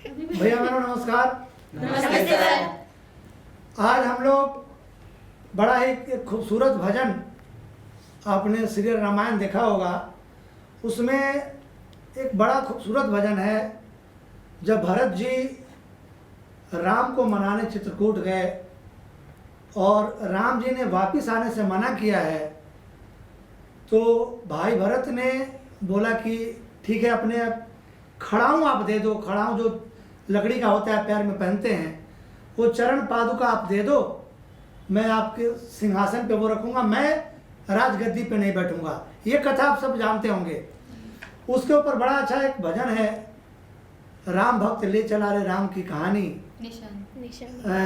भैया मेरा नमस्कार। नमस्ते सर। आज हम लोग बड़ा ही एक खूबसूरत भजन, आपने श्री रामायण देखा होगा, उसमें एक बड़ा खूबसूरत भजन है। जब भरत जी राम को मनाने चित्रकूट गए और राम जी ने वापिस आने से मना किया है, तो भाई भरत ने बोला कि ठीक है, अपने खड़ाऊँ आप दे दो। खड़ाऊँ जो लकड़ी का होता है, पैर में पहनते हैं, वो चरण पादुका आप दे दो, मैं आपके सिंहासन पे वो रखूँगा, मैं राजगद्दी पे नहीं बैठूँगा। ये कथा आप सब जानते होंगे। उसके ऊपर बड़ा अच्छा एक भजन है, राम भक्त ले चला रे राम की कहानी,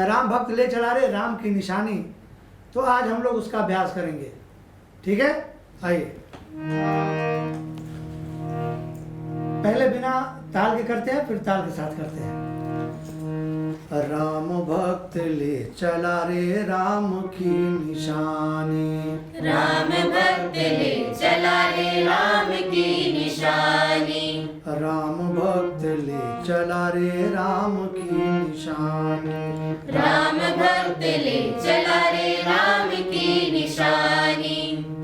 राम भक्त ले चला रे राम की निशानी। तो आज हम लोग उसका अभ्यास करेंगे, ठीक है? आइए, पहले बिना ताल के करते हैं, फिर ताल के साथ करते हैं। राम भक्त ले चला रे राम की निशानी, राम भक्त ले चला रे राम की निशानी, राम भक्त ले चला रे राम की निशानी, राम भक्त ले चला रे राम की निशानी।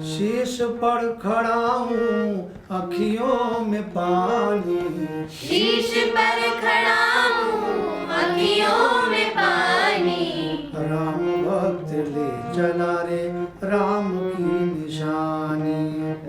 शीश पर खड़ा हूँ अखियों में पानी, शीश पर खड़ा हूँ अखियों में पानी, राम भक्त ले चला रे राम की निशानी,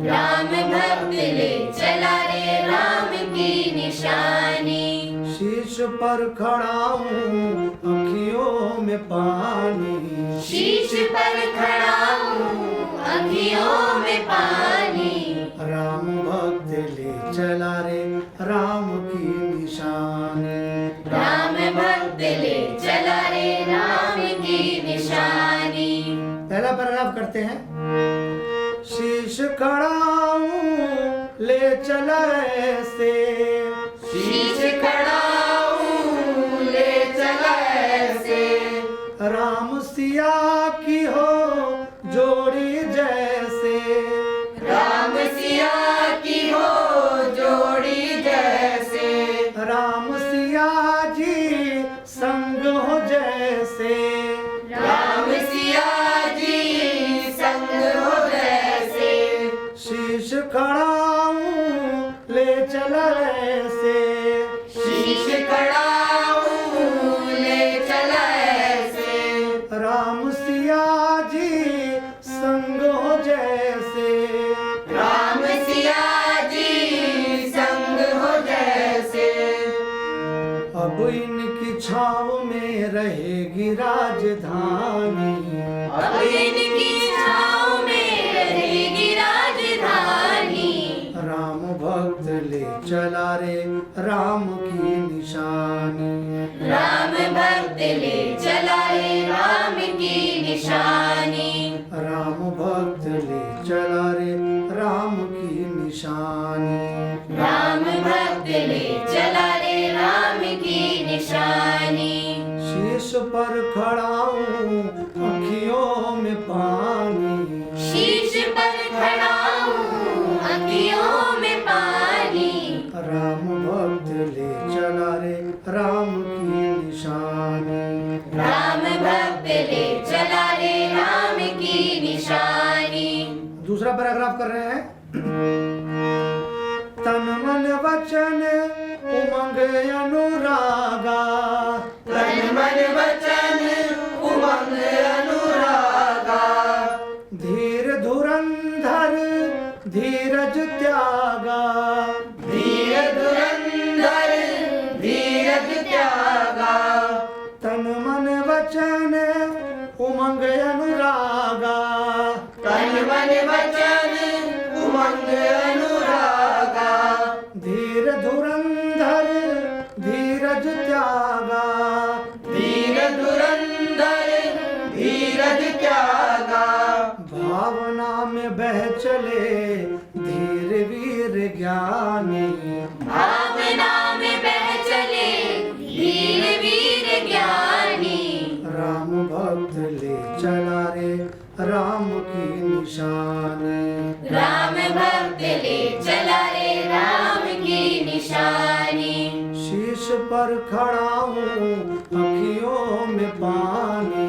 राम भक्त ले चला रे राम की निशानी। शीश पर खड़ा हूँ अखियों में पानी, शीश पर खड़ा हूँ अखियों में पानी, राम भक्त ले चला रे राम की निशानी, राम भक्त ले चला रे राम की निशानी। पहला पैराग्राफ करते हैं। शीश खड़ा हूँ ले चला ऐसे, शीश खड़ा हूँ ले चला ऐसे, राम सिया की हो जोड़ी जैसे, राम सिया की हो जोड़ी जैसे, राम सिया जी संग हो जैसे, राम सिया जी संग हो जैसे, शीश खड़ा हूँ ले चला ऐसे, शीश खड़ा हूँ ले चला ऐसे, राम सिया जी संग हो जैसे, राम सिया जी संग हो जैसे। अब इनकी छाव में रहेगी राजधानी, अब इनकी छाँव में रहेगी राजधानी, राम भक्त ले चला रे राम की निशानी, राम भक्त ले चला रे राम की निशानी, राम भक्त ले चला रे राम की निशानी, राम भक्त ले चला रे राम की निशानी। शीश पर खड़ा हूँ अखियों में पानी, शीश पर खड़ा हूँ अखियों में पानी, राम भक्त ले चला रे राम की निशानी, राम भक्त ले चला रे राम की निशानी। दूसरा पैराग्राफ कर रहे हैं। तन मन वचन उमंग अनुरागा, तन मन वचन उमंग अनुरागा, धीर धुरंधर धीरज त्यागा, धीर धुरंधर धीरज त्यागा, तन मन वचन उमंग अनुरागा, तन मन वचन उमंग अनुरागा, धीर धुरंधर धीरज त्यागा, धीर धुरंधर धीरज त्यागा, भावना में बह चले धीर वीर ज्ञानी, भावना में बह चले धीर वीर ज्ञानी, राम भक्त ले चला रे राम की निशानी, राम भक्त ले चला रे राम की निशानी, शीश पर पर खड़ा हूँ अखियों में पानी,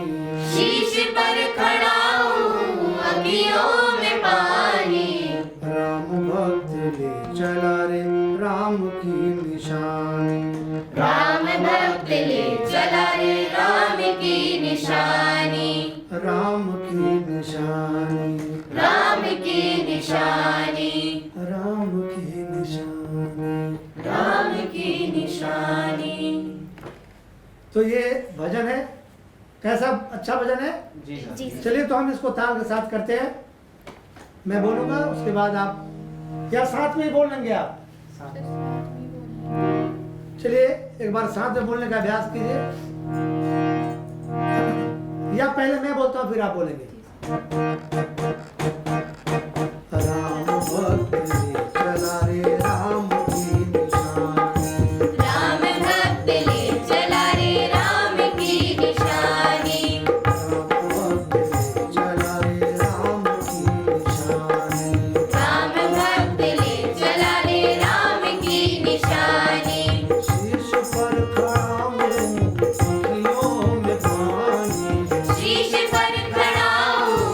शीश पर खड़ा हूँ अखियों में पानी, राम भक्त ले चला रे राम की निशानी, राम भक्त ले चला रे राम की निशानी, राम की निशानी, राम की निशानी, राम की निशानी। राम की निशानी। तो ये भजन है, कैसा अच्छा भजन है? जी चलिए तो हम इसको ताल के साथ करते हैं। मैं बोलूंगा, उसके बाद आप या साथ में ही बोल लेंगे आप? चलिए एक बार साथ में बोलने का अभ्यास कीजिए, या पहले मैं बोलता हूँ फिर आप बोलेंगे। राम भक्त ले चला रे राम की निशानी, राम भक्त ले चला रे राम की निशानी, राम भक्त ले चला रे राम की निशानी, राम भक्त ले चला रे राम की निशानी, शीश पर खड़ा हूँ अखियों में पानी, शीश पर खड़ा हूँ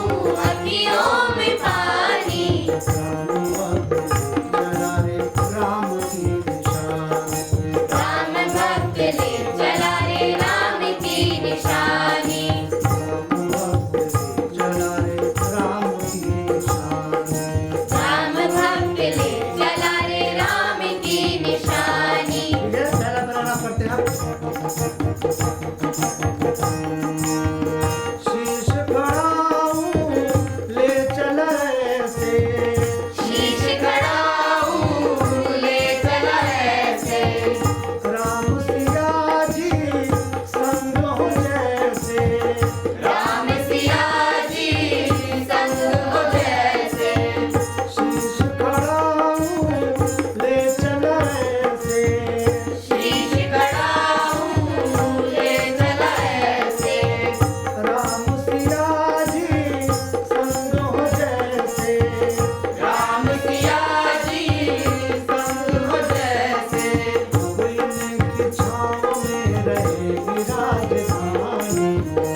अखियों में पानी, राम भक्त ले चला रे राम की निशानी, राम भक्त ले चला रे राम की निशानी, राम भक्त ले चला रे राम भक्त ले चला रे राम की निशानी। ठीक है, पहला पहला पढ़ते हैं आप। शीश खड़ा हूँ ले चला ऐसे, शीश खड़ा हूँ ले चला ऐसे, राम सिया जी संग हो जैसे, राम सिया जी संग हो जैसे, शीश खड़ा हूँ ले चला ऐसे, शीश खड़ा हूँ ले चला ऐसे, राम सिया जी संग हो जैसे, राम सिया जी संग हो जैसे, अब इनकी छाँव में रहेगी राजधानी,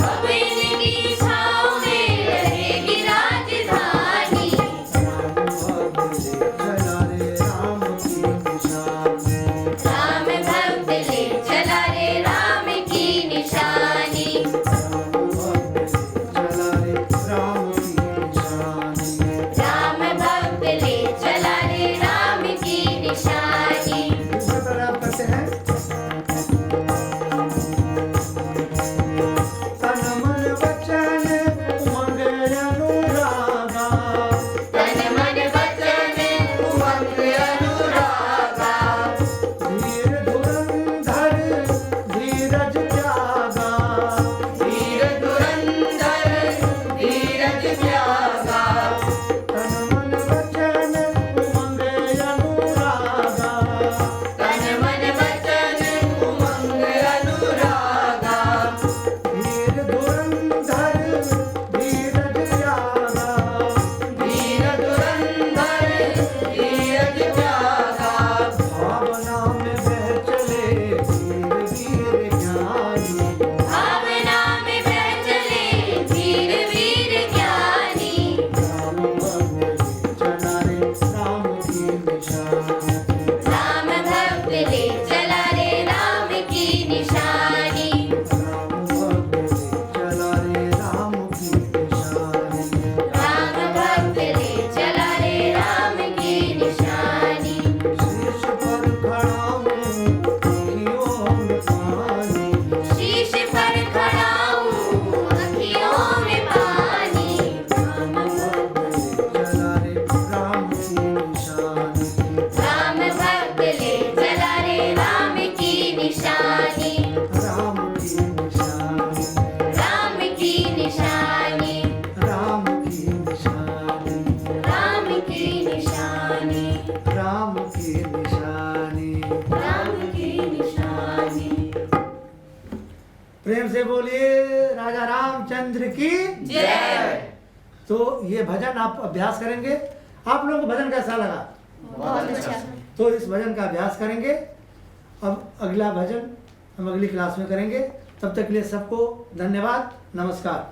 अब इनकी छाँव में रहेगी राजधानी, राम भक्त ले चला रे राम की निशानी, राम भक्त ले चला रे राम की निशानी, दूसरे पर आप करते हैं। तन मन वचन उमंग अनुरागा, तन मन वचन उमंग अनुरागा, धीर धुरंधर धीरज त्यागा, वीर धुरंधर धीरज त्यागा, तन मन वचन उमंग अनुरागा, तन मन वचन उमंग अनुरागा, धीर धुरंधर धीरज त्यागा, वीर धुरंधर धीरज त्यागा, भावना में बह चले वीर वीर ज्ञानी, भावना में बह चले धीर वीर ज्ञानी, राम भक्त चला रे राम की निशानी, राम भक्त ले चला रे राम की निशानी, राम भक्त चला रे राम की निशानी, राम भक्त ले चला रे राम की निशानी, शीश पर खड़ा हूँ अखियों में पानी, शीश पर खड़ा हूँ अखियों में पानी, राम भक्त चला रे राम की निशानी, राम भक्त ले चला रे राम की निशानी, राम की निशानी, राम की निशानी, राम की निशानी, राम की निशानी, राम की निशानी। राम की निशानी। प्रेम से बोलिए राजा रामचंद्र की जय। तो ये भजन आप अभ्यास करेंगे। आप लोगों को भजन कैसा लगा? बहुत अच्छा। तो इस भजन का अभ्यास करेंगे अब अगला भजन हम अगली क्लास में करेंगे। तब तक के लिए सबको धन्यवाद, नमस्कार।